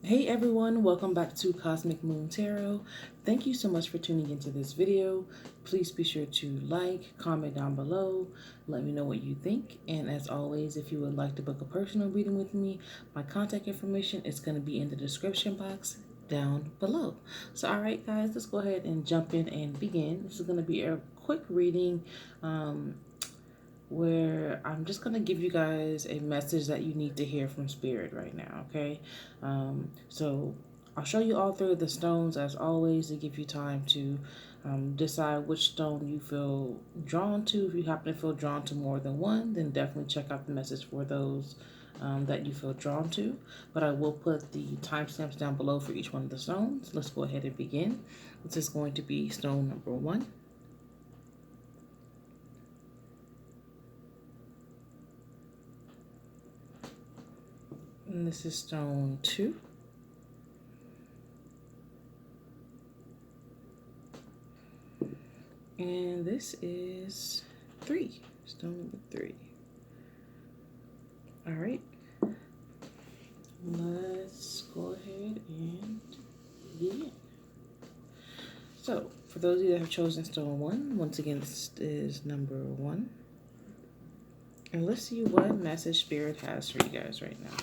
Hey everyone, welcome back to Cosmic Moon Tarot. Thank you so much for tuning into this video. Please be sure to like, comment down below, let me know what you think. And as always, if you would like to book a personal reading with me, my contact information is going to be in the description box down below. So all right guys, let's go ahead and jump in and begin. This is going to be a quick reading where I'm just going to give you guys a message that you need to hear from Spirit right now, okay? So I'll show you all three of the stones as always to give you time to decide which stone you feel drawn to. If you happen to feel drawn to more than one, then definitely check out the message for those that you feel drawn to. But I will put the timestamps down below for each one of the stones. Let's go ahead and begin. This is going to be stone number 1. And this is stone 2. And this is 3, stone number 3. All right, let's go ahead and begin. So, for those of you that have chosen stone 1, once again, this is number 1. And let's see what message Spirit has for you guys right now.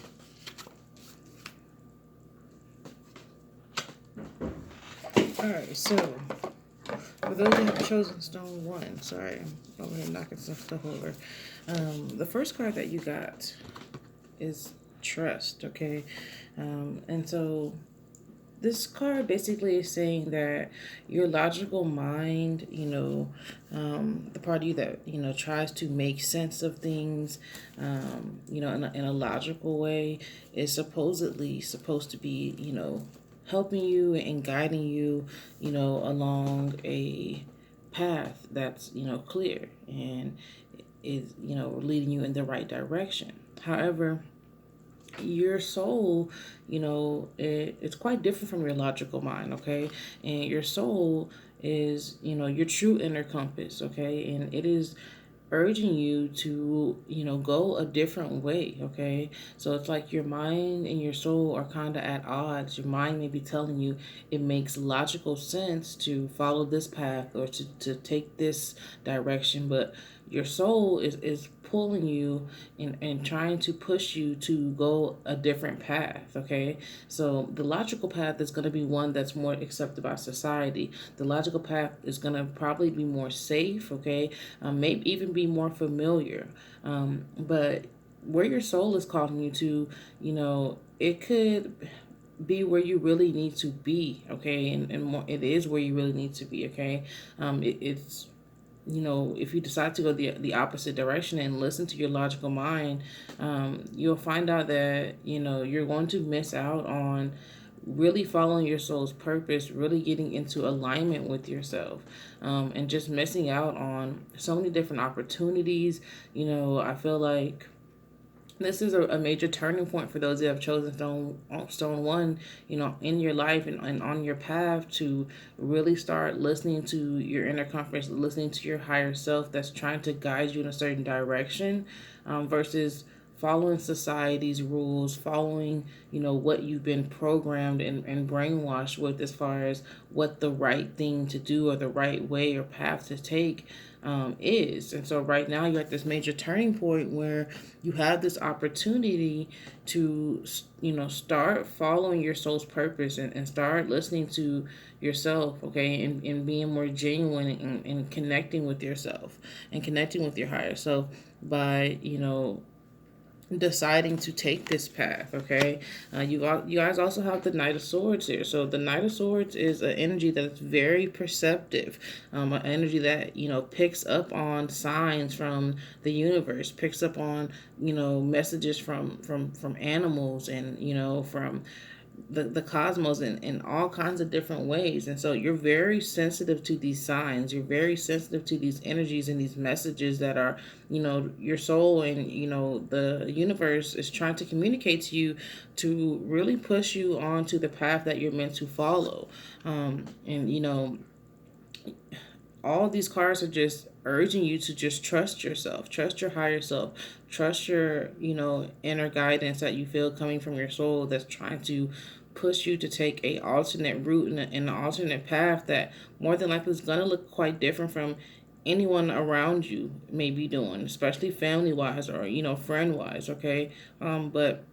All right, so for those who have chosen stone 1, sorry, I'm over here knocking some stuff over. The first card that you got is trust, okay? And so this card basically is saying that your logical mind, the part of you that, tries to make sense of things, in a logical way, is supposedly supposed to be, helping you and guiding you, along a path that's, clear and is, leading you in the right direction. However, your soul, it's quite different from your logical mind, okay? And your soul is, your true inner compass, okay? And it is urging you to, go a different way, okay? So it's like your mind and your soul are kind of at odds. Your mind may be telling you it makes logical sense to follow this path or to take this direction, but your soul is pulling you and trying to push you to go a different path, okay? So the logical path is going to be one that's more accepted by society. The logical path is going to probably be more safe, okay? Maybe even be more familiar. But where your soul is calling you to, it could be where you really need to be, okay? And more, it is where you really need to be, okay? It's if you decide to go the opposite direction and listen to your logical mind, you'll find out that, you're going to miss out on really following your soul's purpose, really getting into alignment with yourself, and just missing out on so many different opportunities. I feel like this is a major turning point for those that have chosen stone 1, in your life and on your path to really start listening to your inner compass, listening to your higher self that's trying to guide you in a certain direction, versus following society's rules, following, what you've been programmed and brainwashed with as far as what the right thing to do or the right way or path to take is. And so right now you're at this major turning point where you have this opportunity to, start following your soul's purpose and start listening to yourself, okay, and being more genuine and connecting with yourself and connecting with your higher self by, deciding to take this path, okay? You guys also have the Knight of Swords here. So the Knight of Swords is an energy that's very perceptive, an energy that, picks up on signs from the universe, picks up on, messages from animals and, from the cosmos in all kinds of different ways. And so you're very sensitive to these signs. You're very sensitive to these energies and these messages that are, your soul and, the universe is trying to communicate to you to really push you onto the path that you're meant to follow. And, all these cards are just urging you to just trust yourself, trust your higher self, trust your, inner guidance that you feel coming from your soul that's trying to push you to take a alternate route and an alternate path that more than likely is going to look quite different from anyone around you may be doing, especially family wise or, friend wise. Okay. But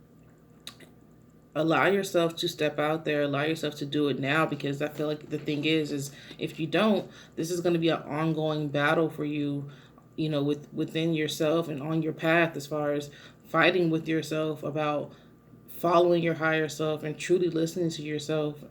allow yourself to step out there, allow yourself to do it now, because I feel like the thing is if you don't, this is going to be an ongoing battle for you, within yourself and on your path, as far as fighting with yourself about following your higher self and truly listening to yourself,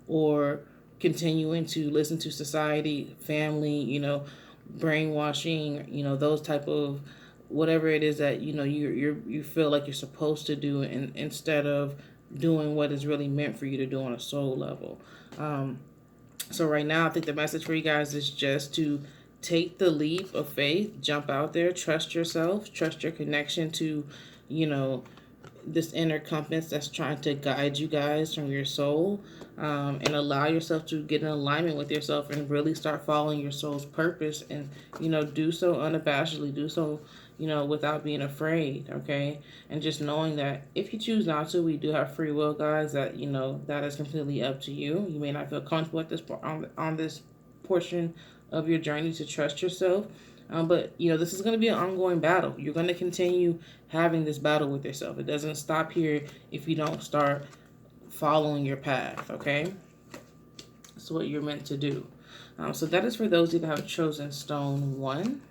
or continuing to listen to society, family, brainwashing, those type of whatever it is that you feel like you're supposed to do, and instead of doing what is really meant for you to do on a soul level. So right now, I think the message for you guys is just to take the leap of faith, jump out there, trust yourself, trust your connection to, this inner compass that's trying to guide you guys from your soul, and allow yourself to get in alignment with yourself and really start following your soul's purpose, and do so unabashedly, do so without being afraid. Okay. And just knowing that if you choose not to, we do have free will, guys, that that is completely up to you. You may not feel comfortable at this on this portion of your journey to trust yourself. But this is going to be an ongoing battle. You're going to continue having this battle with yourself. It doesn't stop here if you don't start following your path. Okay, that's what you're meant to do. So that is for those of you that have chosen stone 1.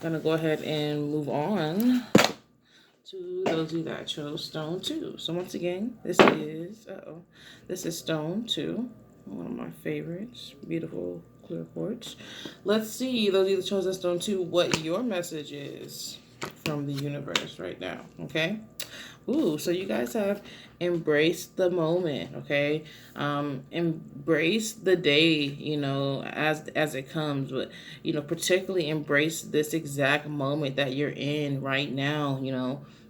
I'm going to go ahead and move on to those of you that chose stone 2. So once again, this is stone 2, one of my favorites. Beautiful clear quartz. Let's see, those of you that chose stone 2, what your message is from the universe right now. Okay. Ooh, so you guys have embraced the moment. Okay. Embrace the day, as it comes, but particularly embrace this exact moment that you're in right now,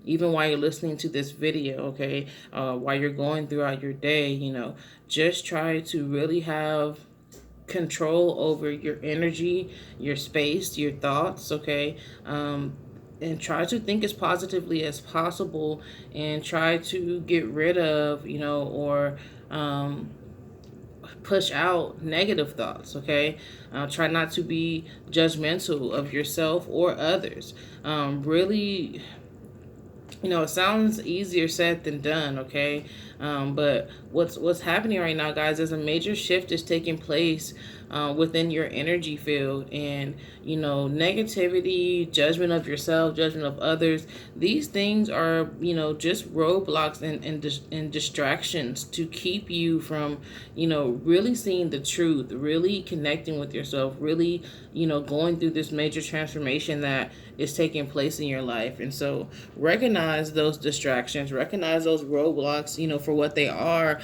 even while you're listening to this video. Okay. While you're going throughout your day, just try to really have control over your energy, your space, your thoughts. Okay. And try to think as positively as possible, and try to get rid of, or push out negative thoughts. Okay. Try not to be judgmental of yourself or others. Really, it sounds easier said than done. Okay. But what's happening right now, guys, is a major shift is taking place within your energy field, and negativity, judgment of yourself, judgment of others, these things are just roadblocks and distractions to keep you from really seeing the truth, really connecting with yourself, really going through this major transformation that is taking place in your life. And so recognize those distractions, recognize those roadblocks for what they are,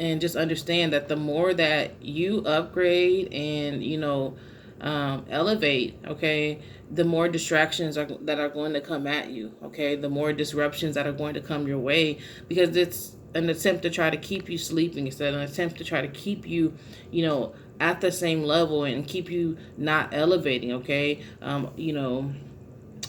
and just understand that the more that you upgrade and elevate, okay, the more distractions that are going to come at you. Okay, the more disruptions that are going to come your way, because it's an attempt to try to keep you sleeping, instead of an attempt to try to keep you at the same level and keep you not elevating. Okay.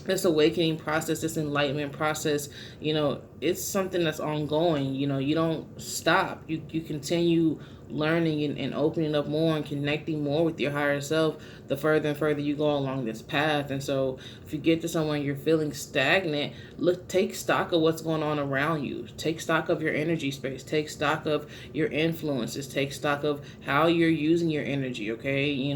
This awakening process, this enlightenment process, it's something that's ongoing. You don't stop. You continue learning and opening up more and connecting more with your higher self the further and further you go along this path. And so if you get to somewhere and you're feeling stagnant, take stock of what's going on around you. Take stock of your energy space. Take stock of your influences. Take stock of how you're using your energy. Okay.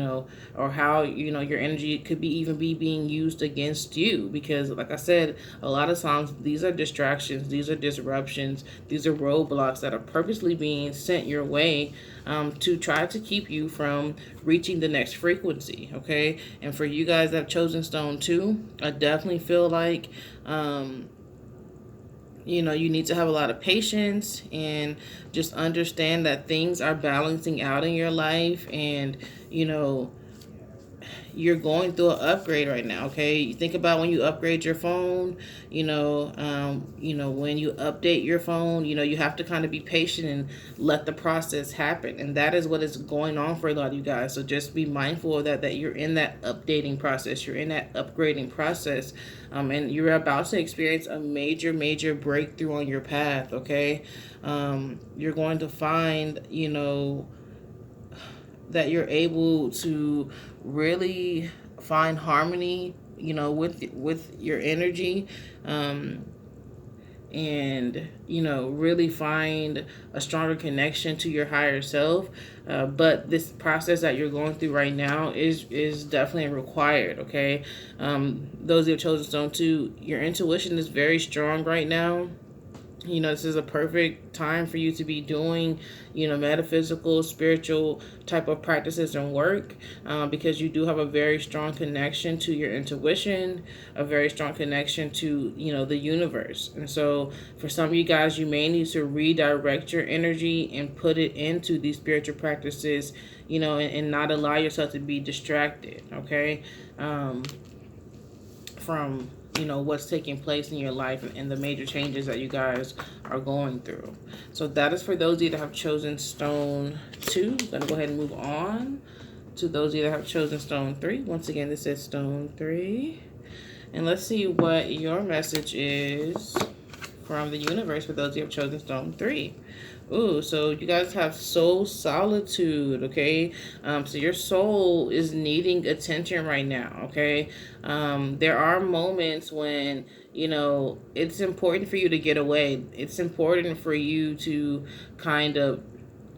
Or how your energy could be being used against you, because like I said, a lot of times these are distractions, these are disruptions, these are roadblocks that are purposely being sent your way, to try to keep you from reaching the next frequency. Okay. And for you guys that have chosen stone 2, I definitely feel like you need to have a lot of patience and just understand that things are balancing out in your life, and you're going through an upgrade right now. Okay, you think about when you upgrade your phone. When you update your phone, you have to kind of be patient and let the process happen, and that is what is going on for a lot of you guys. So just be mindful of that. That you're in that updating process. You're in that upgrading process, and you're about to experience a major breakthrough on your path. Okay, you're going to find that you're able to really find harmony, with your energy, and really find a stronger connection to your higher self. But this process that you're going through right now is definitely required. Okay, those who have chosen stone 2, your intuition is very strong right now. This is a perfect time for you to be doing, metaphysical, spiritual type of practices and work, because you do have a very strong connection to your intuition, a very strong connection to, the universe. And so for some of you guys, you may need to redirect your energy and put it into these spiritual practices, and not allow yourself to be distracted, okay? From what's taking place in your life and the major changes that you guys are going through. So that is for those of you that have chosen stone 2. I'm gonna go ahead and move on to those of you that have chosen stone 3. Once again, this is stone 3, and let's see what your message is from the universe for those of you who have chosen stone 3. Ooh, so you guys have soul solitude, okay? So your soul is needing attention right now, okay? There are moments when, it's important for you to get away. It's important for you to kind of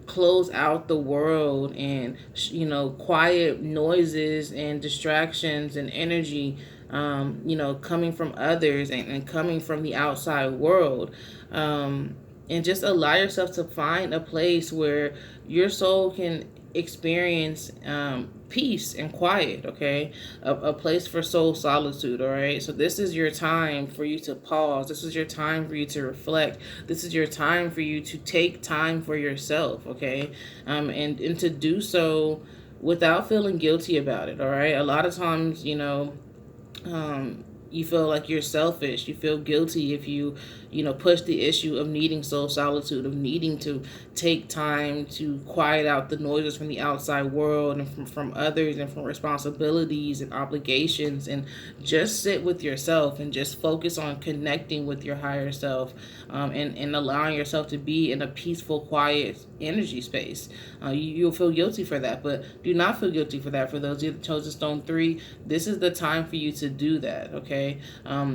close out the world and, quiet noises and distractions and energy, coming from others and coming from the outside world. And just allow yourself to find a place where your soul can experience peace and quiet, okay? A place for soul solitude, all right? So this is your time for you to pause. This is your time for you to reflect. This is your time for you to take time for yourself, okay? And to do so without feeling guilty about it, all right? A lot of times, you feel like you're selfish. You feel guilty if you, push the issue of needing soul solitude, of needing to take time to quiet out the noises from the outside world and from others and from responsibilities and obligations, and just sit with yourself and just focus on connecting with your higher self, and allowing yourself to be in a peaceful, quiet energy space. You'll feel guilty for that, but do not feel guilty for that. For those of you that chose stone 3, this is the time for you to do that, okay?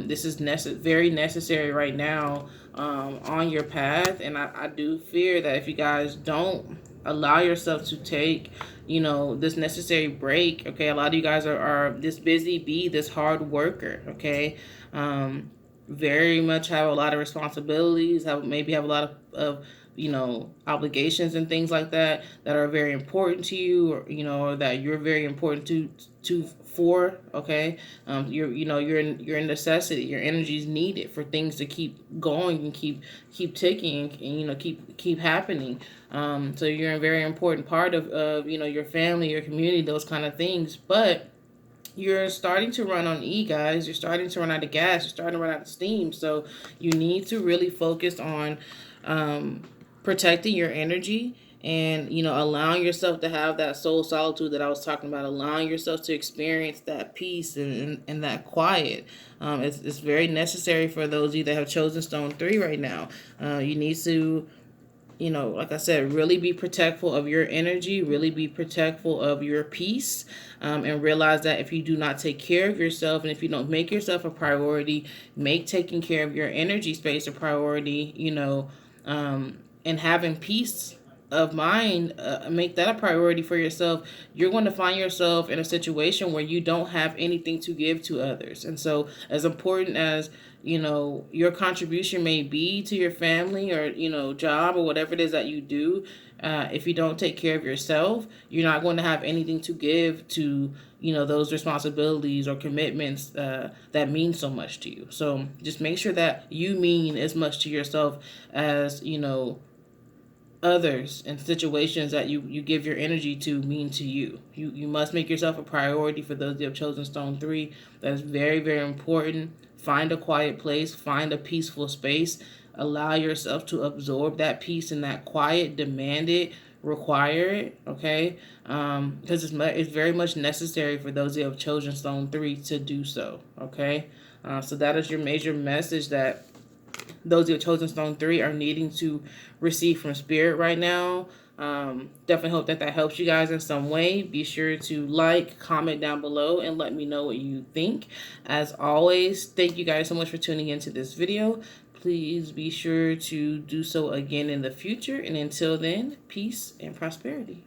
This is very necessary right now, on your path, and I do fear that if you guys don't allow yourself to take, this necessary break, okay? A lot of you guys are this busy bee, this hard worker, okay? Very much have a lot of responsibilities, maybe have a lot of obligations and things like that are very important to you, or that you're very important for, okay? You're in necessity. Your energy is needed for things to keep going and keep ticking, and keep happening. So you're a very important part of your family, your community, those kind of things. But you're starting to run on E, guys. You're starting to run out of gas. You're starting to run out of steam. So you need to really focus on protecting your energy, and allowing yourself to have that soul solitude that I was talking about, allowing yourself to experience that peace and that quiet. It's very necessary for those of you that have chosen stone 3 right now. You need to, like I said, really be protectful of your energy, really be protectful of your peace, and realize that if you do not take care of yourself, and if you don't make yourself a priority, make taking care of your energy space a priority, and having peace of mind, make that a priority for yourself, you're going to find yourself in a situation where you don't have anything to give to others. And so as important as your contribution may be to your family, or job, or whatever it is that you do, if you don't take care of yourself, you're not going to have anything to give to those responsibilities or commitments that mean so much to you. So just make sure that you mean as much to yourself as others and situations that you give your energy to mean to you. You must make yourself a priority. For those who have chosen stone 3, that is very, very important. Find a quiet place, find a peaceful space, allow yourself to absorb that peace and that quiet, demand it, require it, okay? Because it's very much necessary for those who have chosen stone 3 to do so, okay? So that is your major message that those who have chosen stone 3 are needing to receive from spirit right now. Definitely hope that helps you guys in some way. Be sure to like, comment down below, and let me know what you think. As always, thank you guys so much for tuning into this video. Please be sure to do so again in the future. And until then, peace and prosperity.